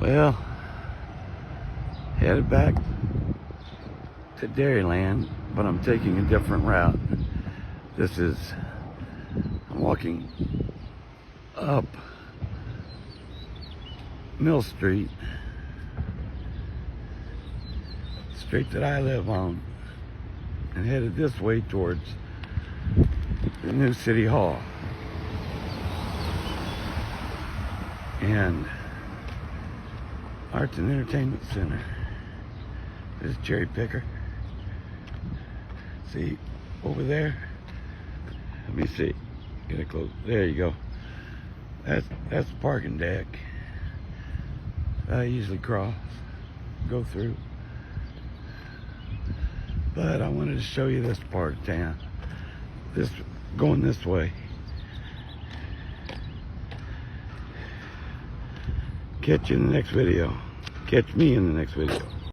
Well, headed back to Dairyland, but I'm taking a different route. I'm walking up Mill Street, street that I live on, and headed this way towards the new City Hall. And Arts and Entertainment Center. This is Cherry Picker. See, over there, let me see, get it close, there you go. That's the parking deck I usually cross, go through. But I wanted to show you this part of town. Going this way. Catch you in the next video. Catch me in the next video.